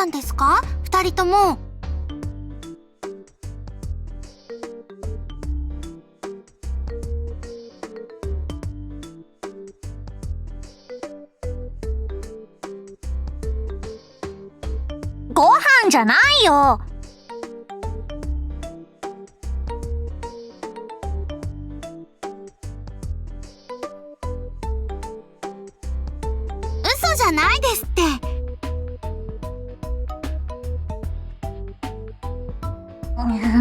んですか二人とも。ご飯じゃないよ。嘘じゃないですって。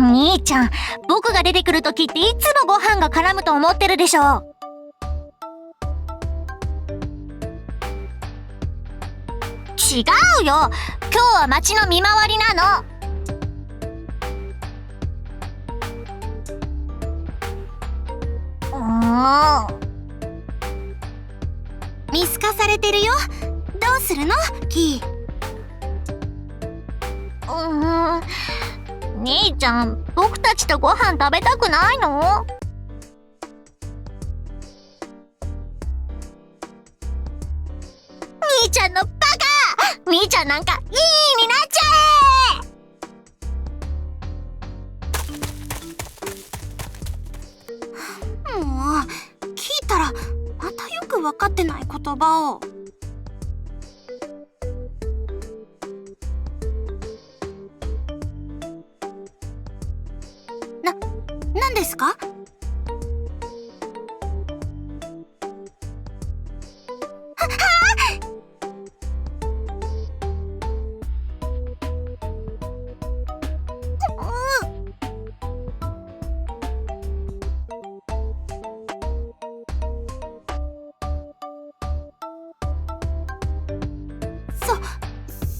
兄ちゃん、僕が出てくるときっていつもご飯が絡むと思ってるでしょ。違うよ。今日は町の見回りなの。見透かされてるよ。どうするのキー。兄ちゃん、僕たちとご飯食べたくないの？兄ちゃんのバカ！兄ちゃんなんかいいになっちゃもう聞いたらまたよく分かってない言葉を。何ですか？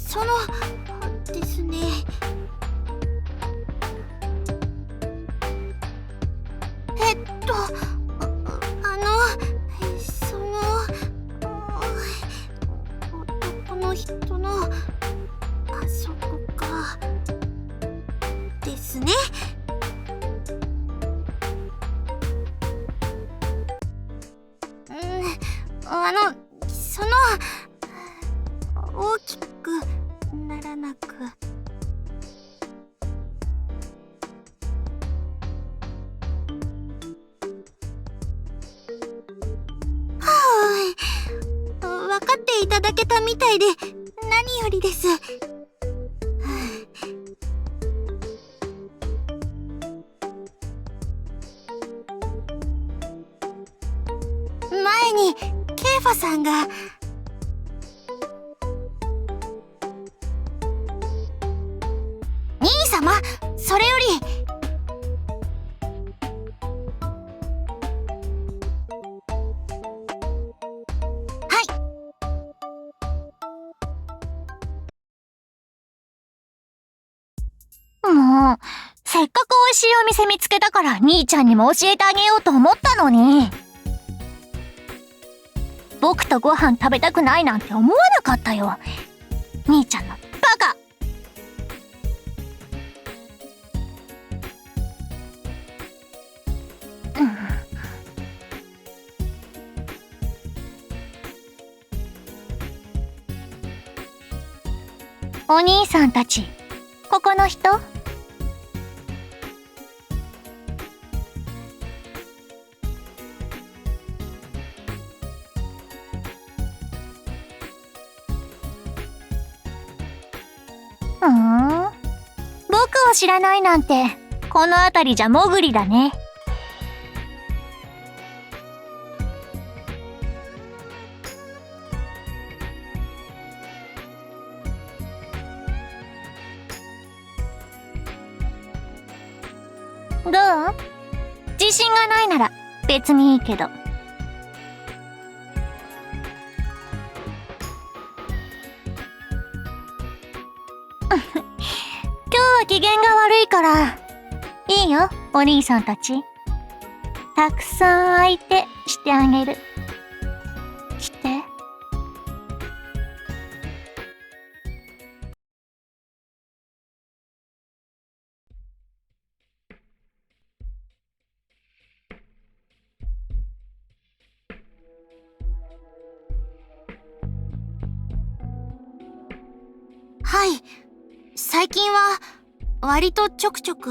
そのですね。その男の人のあそこかですね。その大きくならなく。分かっていただけたみたいで何よりです。前にケイファさんが兄様、それよりもう、せっかく美味しいお店見つけたから兄ちゃんにも教えてあげようと思ったのに。僕とご飯食べたくないなんて思わなかったよ。兄ちゃんのバカ！お兄さんたち、ここの人？僕を知らないなんて、この辺りじゃモグリだね。どう？自信がないなら別にいいけど。今日は機嫌が悪いから、いいよ、お兄さんたち。たくさん相手してあげる。して。ははい。最近は割とちょくちょく。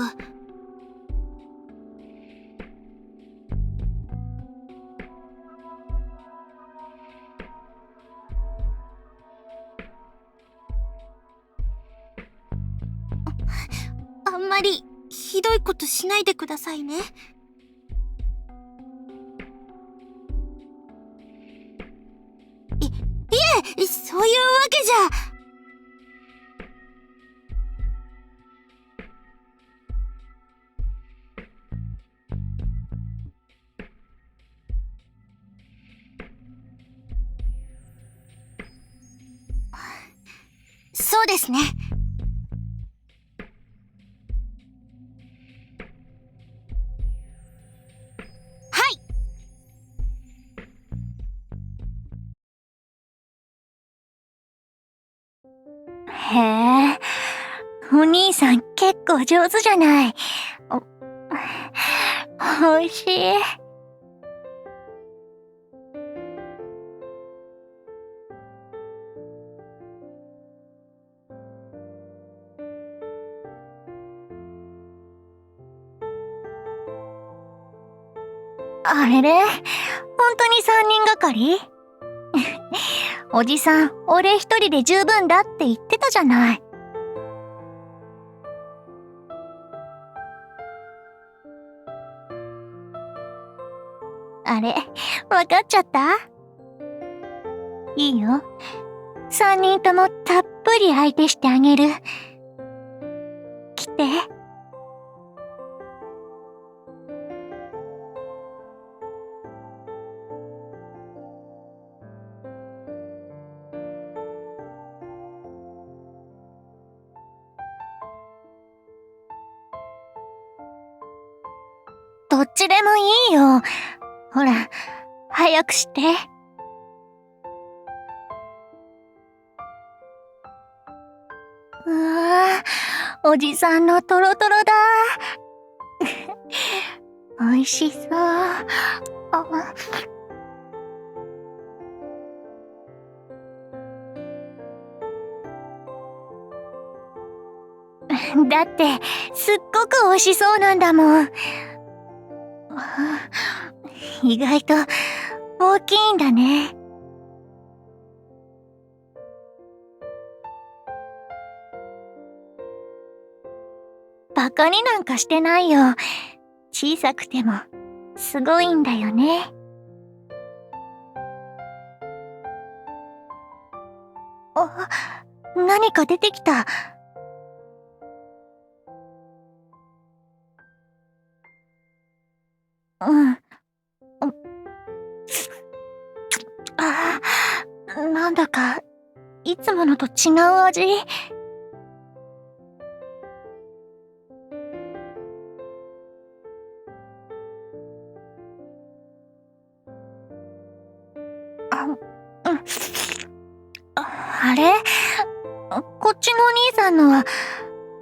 あんまりひどいことしないでくださいね。いえ、そういうわけじゃ。そうですね。はい。へえ、お兄さん結構上手じゃない。おいしい。あれれ、本当に3人がかり？おじさん、俺一人で十分だって言ってたじゃない。あれ、わかっちゃった？いいよ。3人ともたっぷり相手してあげる。来て。どっちでもいいよ。ほら、早くして。うわぁ、おじさんのトロトロだ。美味しそう。だって、すっごく美味しそうなんだもん。意外と大きいんだね。バカになんかしてないよ。小さくてもすごいんだよね。あ、何か出てきた。うん。ああ、なんだか、いつものと違う味。うん。あれ？こっちのお兄さんのは、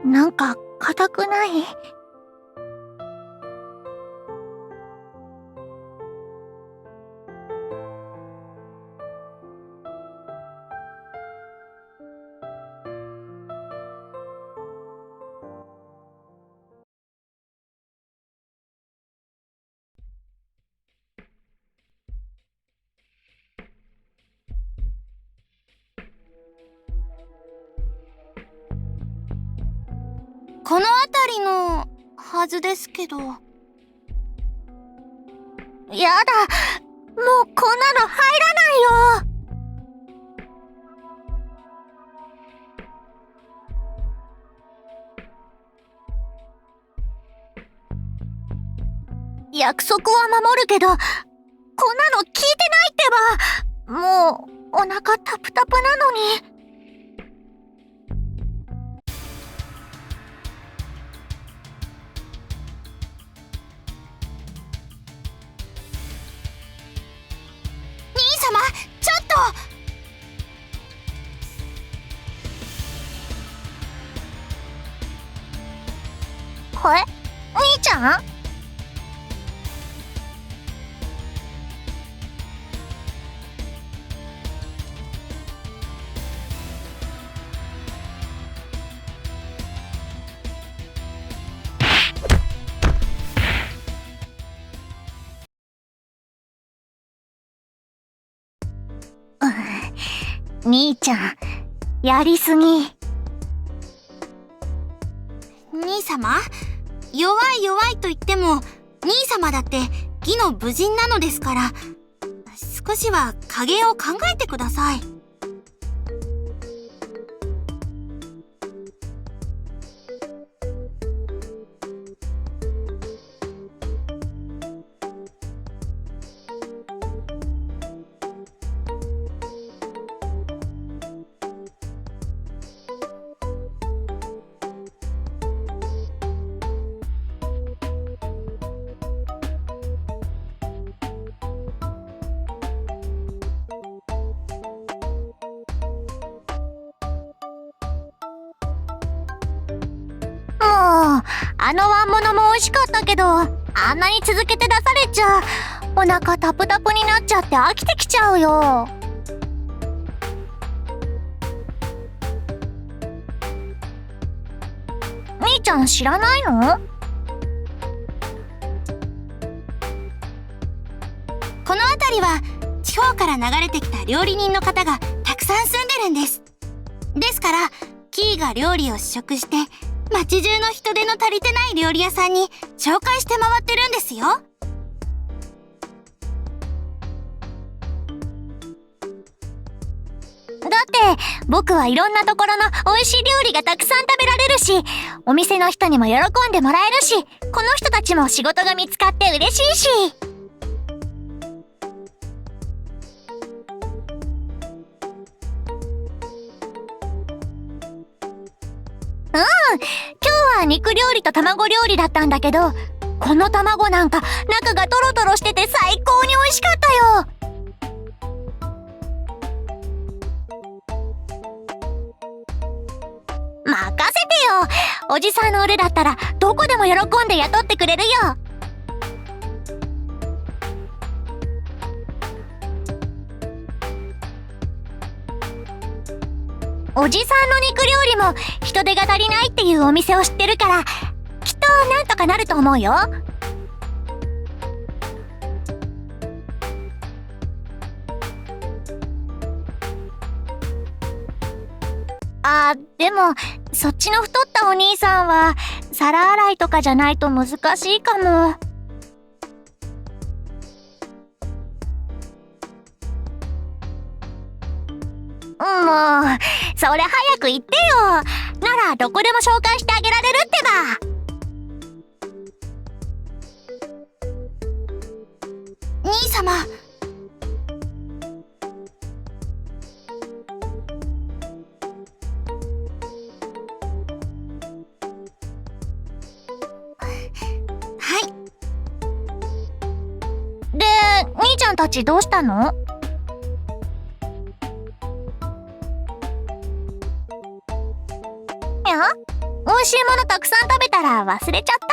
なんか硬くない？この辺りのはずですけど。やだ、もうこんなの入らないよ。約束は守るけど、こんなの聞いてないってば。もうお腹タプタプなのに。兄様、ちょっと。兄ちゃん？兄ちゃん、やりすぎ。兄様、弱い弱いと言っても、兄様だって義の武人なのですから、少しは加減を考えてください。あのワンモノも美味しかったけど、あんなに続けて出されちゃお腹タプタプになっちゃって飽きてきちゃうよ。兄ちゃん知らないの？この辺りは地方から流れてきた料理人の方がたくさん住んでるんです。ですから、キーが料理を試食して、街中の人手の足りてない料理屋さんに紹介して回ってるんですよ。だって僕はいろんなところの美味しい料理がたくさん食べられるし、お店の人にも喜んでもらえるし、この人たちも仕事が見つかって嬉しいし。今日は肉料理と卵料理だったんだけど、この卵なんか中がトロトロしてて最高に美味しかったよ。任せてよ。おじさんの腕だったらどこでも喜んで雇ってくれるよ。おじさんの肉料理も人手が足りないっていうお店を知ってるから、きっとなんとかなると思うよ。でもそっちの太ったお兄さんは皿洗いとかじゃないと難しいかも。もうそれ早く言ってよ。ならどこでも紹介してあげられるってば。兄様。はい。で、兄ちゃんたちどうしたの？美味しいものたくさん食べたら忘れちゃった。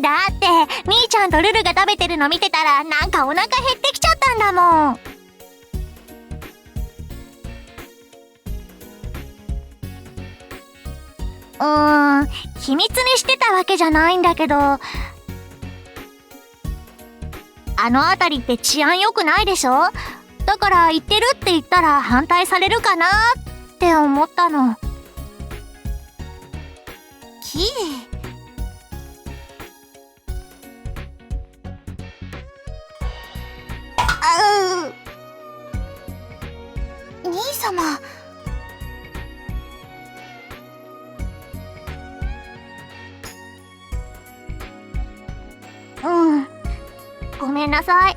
だってみーちゃんとルルが食べてるの見てたらなんかお腹減ってきちゃったんだもん。秘密にしてたわけじゃないんだけど、あの辺りって治安良くないでしょ？だから行ってるって言ったら反対されるかなって思ったの。キー。兄様。ごめんなさい。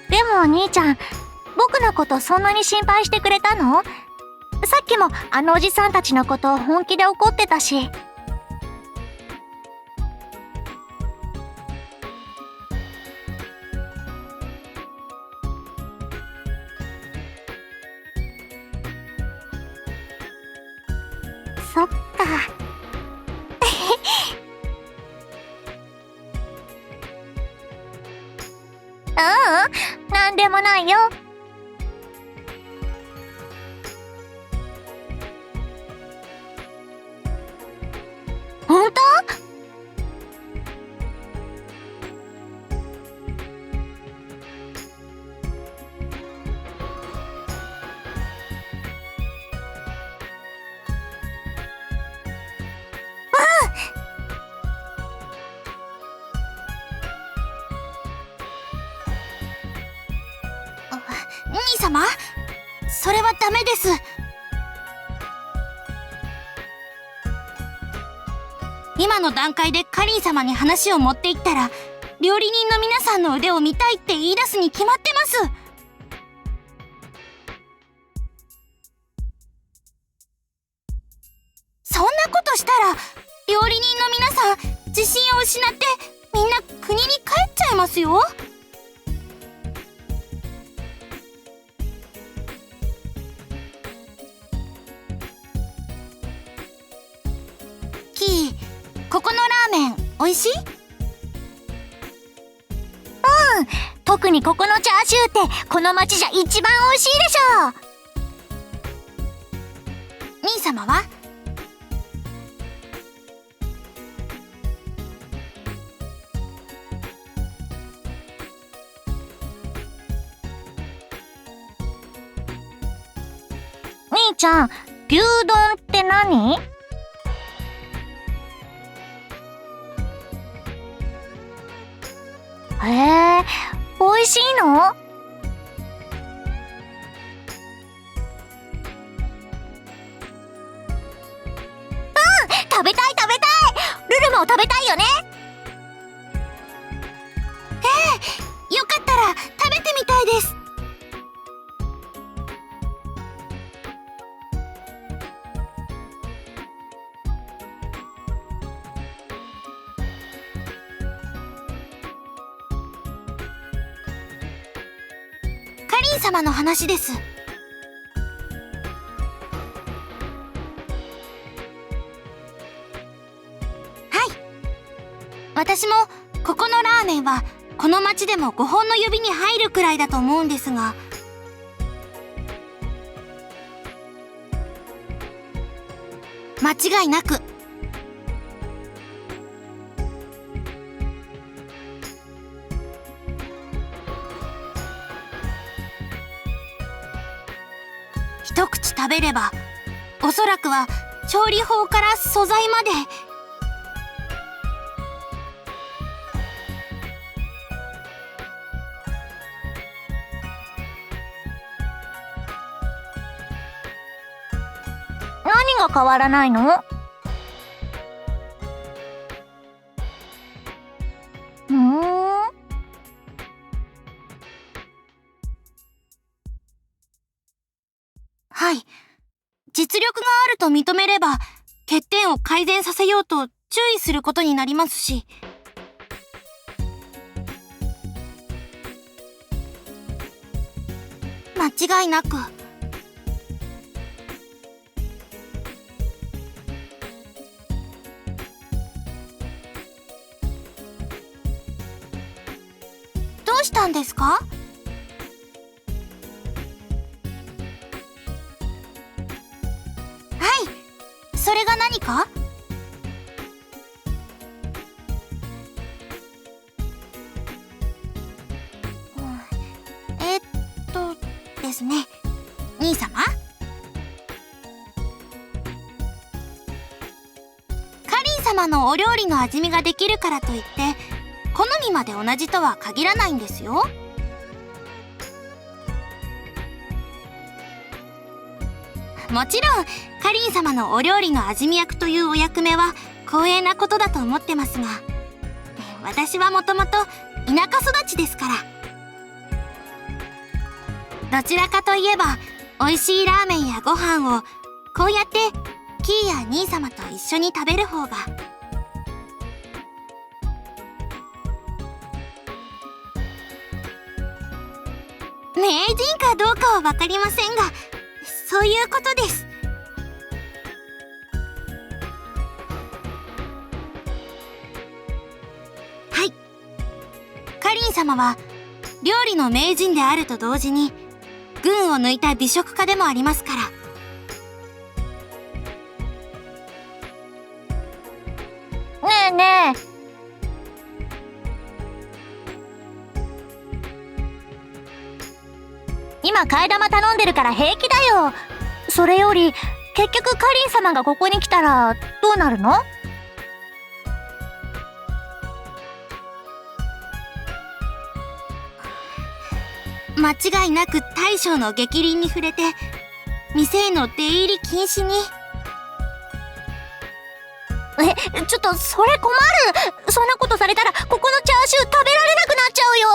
でもお兄ちゃん、僕のことそんなに心配してくれたの？さっきもあのおじさんたちのこと本気で怒ってたし。そっか。なんでもないよ。本当？兄様、それはダメです。今の段階でカリン様に話を持っていったら、料理人の皆さんの腕を見たいって言い出すに決まってます。そんなことしたら料理人の皆さん自信を失ってみんな国に帰っちゃいますよ。キー、ここのラーメンおいしい？特にここのチャーシューってこの町じゃ一番美味しいでしょ。兄様は？兄ちゃん、牛丼って何？へえ、美味しいの？食べたい食べたい！ルルも食べたいよね？よかったら食べてみたいです。カリン様の話です。私もここのラーメンはこの町でも5本の指に入るくらいだと思うんですが、間違いなく一口食べればおそらくは調理法から素材まで何が変わらないの？はい。実力があると認めれば、欠点を改善させようと注意することになりますし。間違いなく。どうしたんですか？それが何か？ですね、兄様。カリン様のお料理の味見ができるからといって好みまで同じとは限らないんですよ。もちろんカリン様のお料理の味見役というお役目は光栄なことだと思ってますが、私はもともと田舎育ちですから。どちらかといえば美味しいラーメンやご飯をこうやってキーや兄様と一緒に食べる方が。名人かどうかは分かりませんが、そういうことです。様は料理の名人であると同時に群を抜いた美食家でもありますから。ねえねえ、今替え玉頼んでるから平気だよ。それより結局カリン様がここに来たらどうなるの？間違いなく大将の逆鱗に触れて店への出入り禁止に。ちょっとそれ困る。そんなことされたらここのチャーシュー食べられなくなっちゃうよ。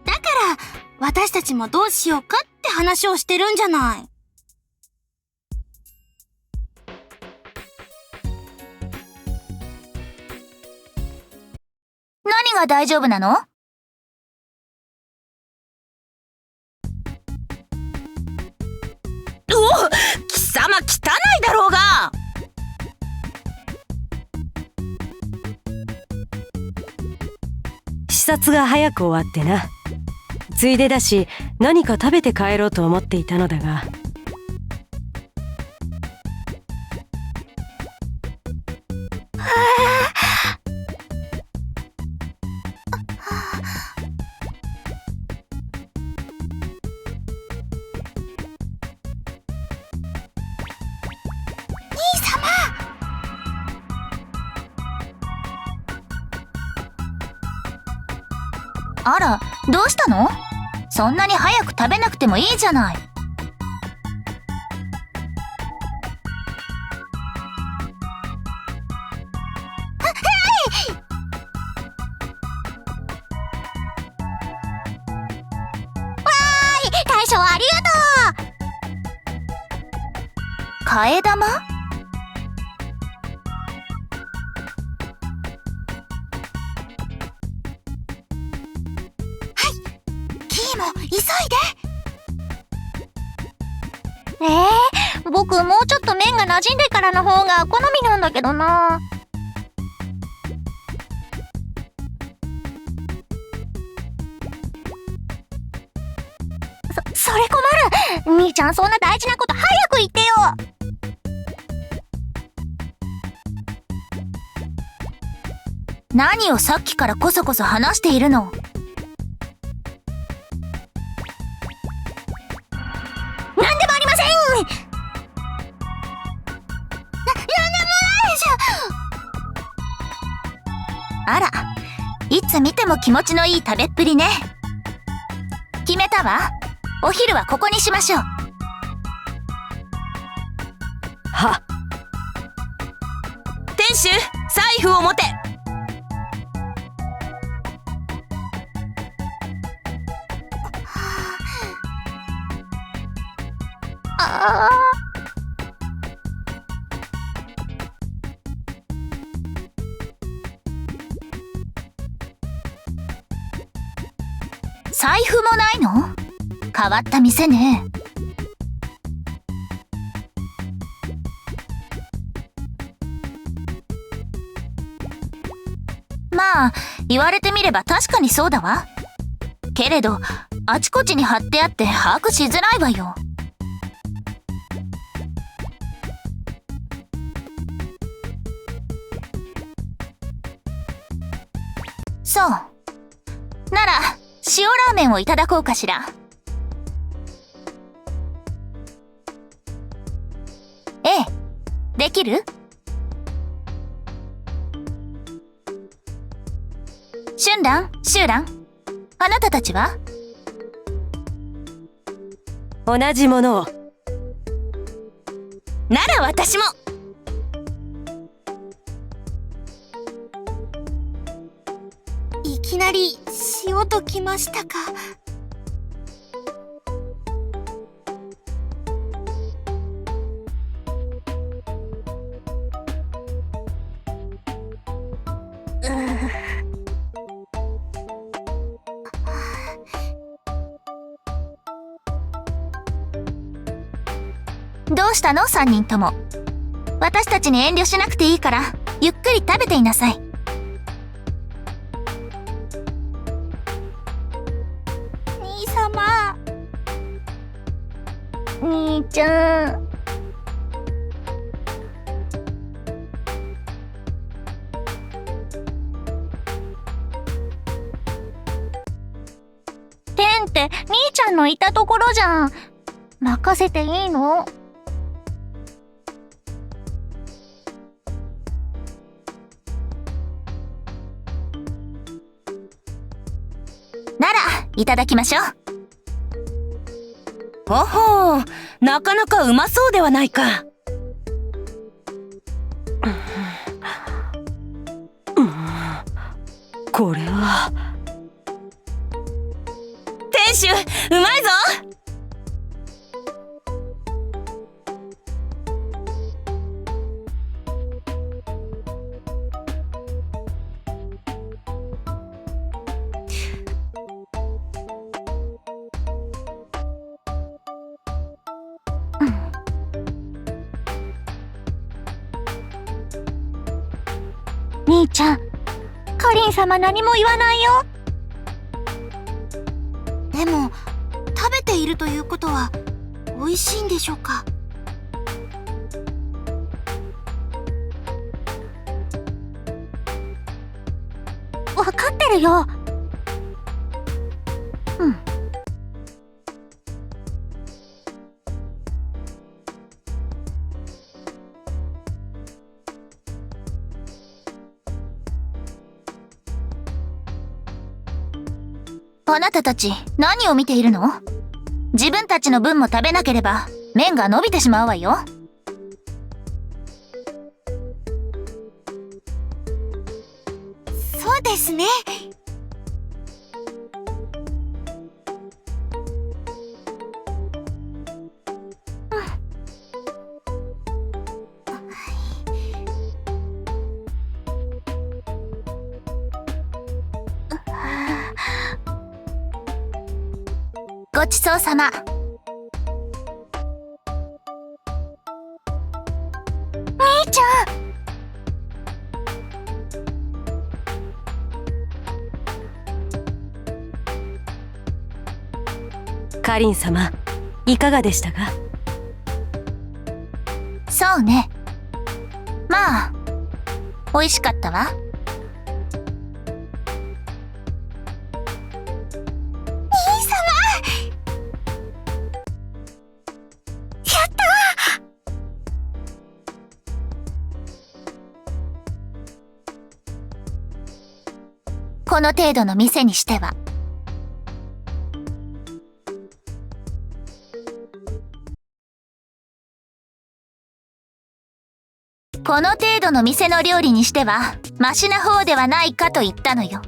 だから私たちもどうしようかって話をしてるんじゃない。何が大丈夫なの？貴様汚いだろうが。視察が早く終わってな。ついでだし何か食べて帰ろうと思っていたのだが。あら、どうしたの？そんなに早く食べなくてもいいじゃない。大将ありがとう。替え玉？キーも急いで。僕もうちょっと麺が馴染んでからの方が好みなんだけどな。それ困る。兄ちゃん、そんな大事なこと早く言ってよ。何をさっきからこそこそ話しているの？なんでもありません。なんでもないじゃ。あら、いつ見ても気持ちのいい食べっぷりね。決めたわ。お昼はここにしましょう。は。店主、財布を持て。ああ。財布もないの？変わった店ね。まあ、言われてみれば確かにそうだわ。けれど、あちこちに貼ってあって把握しづらいわよ。そう。なら、塩ラーメンをいただこうかしら。ええ、できる？春蘭、秋蘭、あなたたちは？同じものを。なら私も。いきなり塩ときましたか。どうしたの3人とも。私たちに遠慮しなくていいからゆっくり食べていなさい。ちゃん。テンって兄ちゃんのいたところじゃん。任せていいの？ならいただきましょう。ほほう、なかなかうまそうではないか。これは店主、うまいぞ。兄ちゃん、かりん様何も言わないよ。でも食べているということは美味しいんでしょうか？わかってるよ。うん。あなたたち何を見ているの？自分たちの分も食べなければ麺が伸びてしまうわよ。そうですね。ごちそうさま。兄ちゃん。かりん様、いかがでしたか？そうね。まあ、美味しかったわ。この程度の店にしては。この程度の店の料理にしてはマシな方ではないかと言ったのよ。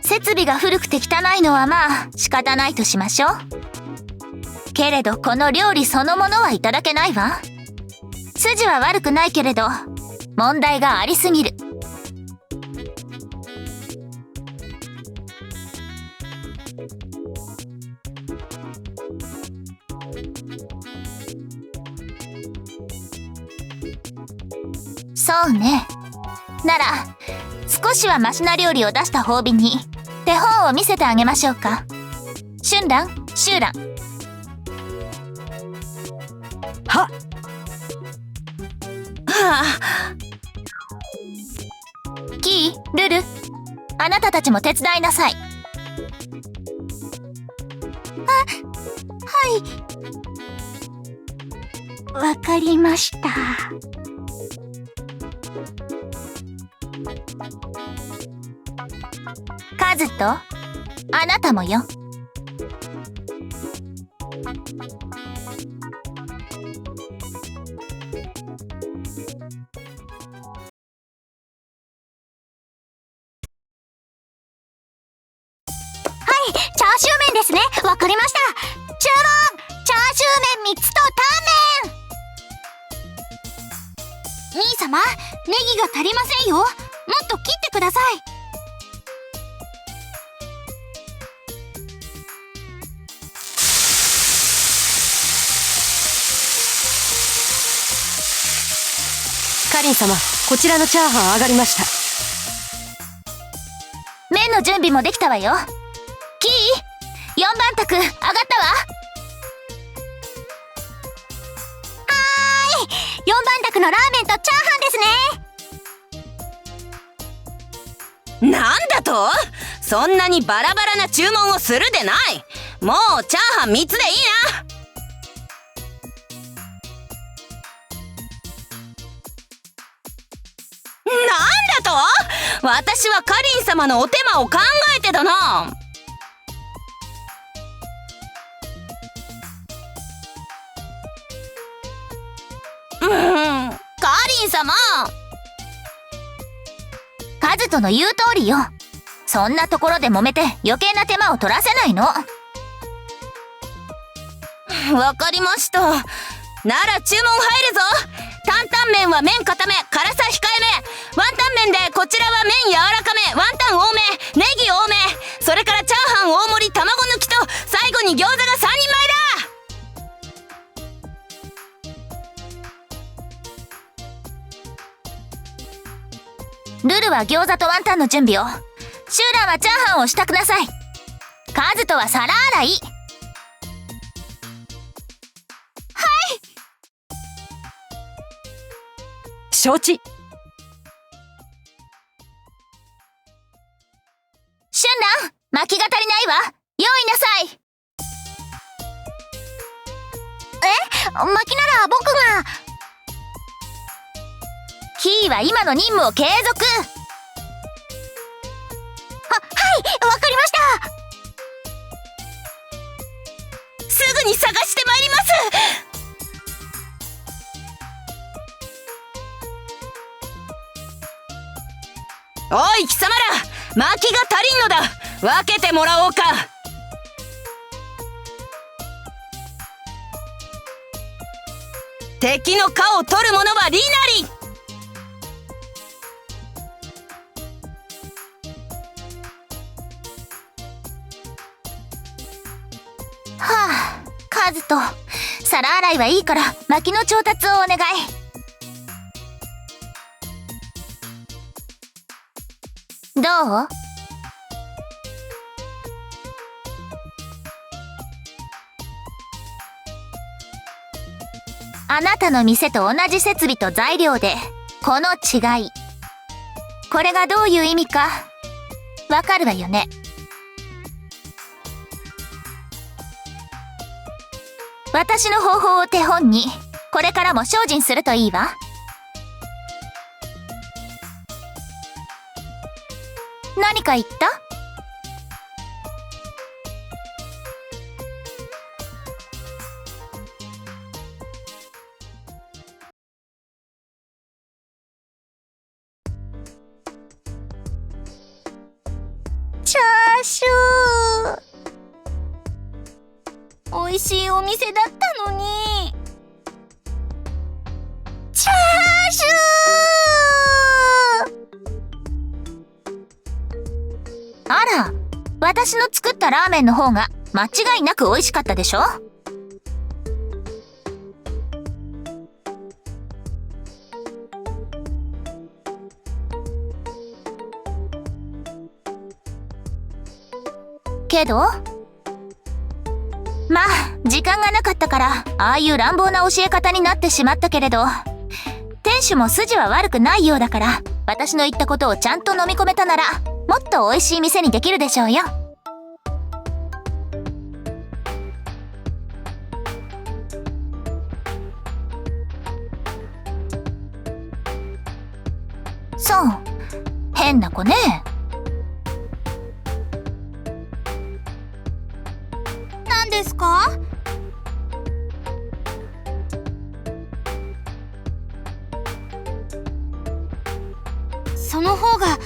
設備が古くて汚いのはまあ仕方ないとしましょう。けれどこの料理そのものはいただけないわ。筋は悪くないけれど問題がありすぎる。そうね。なら少しはマシな料理を出した褒美に手本を見せてあげましょうか。春蘭、秋蘭。はっ。はあ。キー、ルル、あなたたちも手伝いなさい。わかりました。カズト、あなたもよ。チャーシュー麺ですね。わかりました。注文、チャーシュー麺3つと兄様、ネギが足りませんよ。もっと切ってください。かりん様、こちらのチャーハン上がりました。麺の準備もできたわよ。キー、4番卓上がったわ。4番卓のラーメンとチャーハンですね。なんだと？そんなにバラバラな注文をするでない。もうチャーハン3つでいいな。なんだと？私はカリン様のお手間を考えてだな。カリン様。カズトの言う通りよ。そんなところで揉めて余計な手間を取らせないの。わかりました。なら注文入るぞ。担々麺は麺固め、辛さ控えめ。ワンタン麺でこちらは麺柔らかめ、ワンタン多め、ネギ多め。それからチャーハン大盛り卵抜きと最後に餃子が3人前だ。ルルは餃子とワンタンの準備を。シューランはチャーハンをしたくなさい。カズトは皿洗い。承知。シュンラン、薪が足りないわ。用意なさい。薪なら僕が。キーは今の任務を継続。はい、わかりました。すぐに探してまいります。おい貴様ら、薪が足りんのだ。分けてもらおうか。敵の科を取る者はリナリ。はあ、カズト、皿洗いはいいから薪の調達をお願い。どう？あなたの店と同じ設備と材料でこの違い、これがどういう意味かわかるわよね。私の方法を手本にこれからも精進するといいわ。何か言った？チャーシュー、美味しいお店だったのに。チャーシュー、あら、私の作ったラーメンの方が間違いなく美味しかったでしょ。けどまあ時間がなかったからああいう乱暴な教え方になってしまったけれど、店主も筋は悪くないようだから、私の言ったことをちゃんと飲み込めたならもっと美味しい店にできるでしょうよ。そう、変な子ね。何ですか？その方が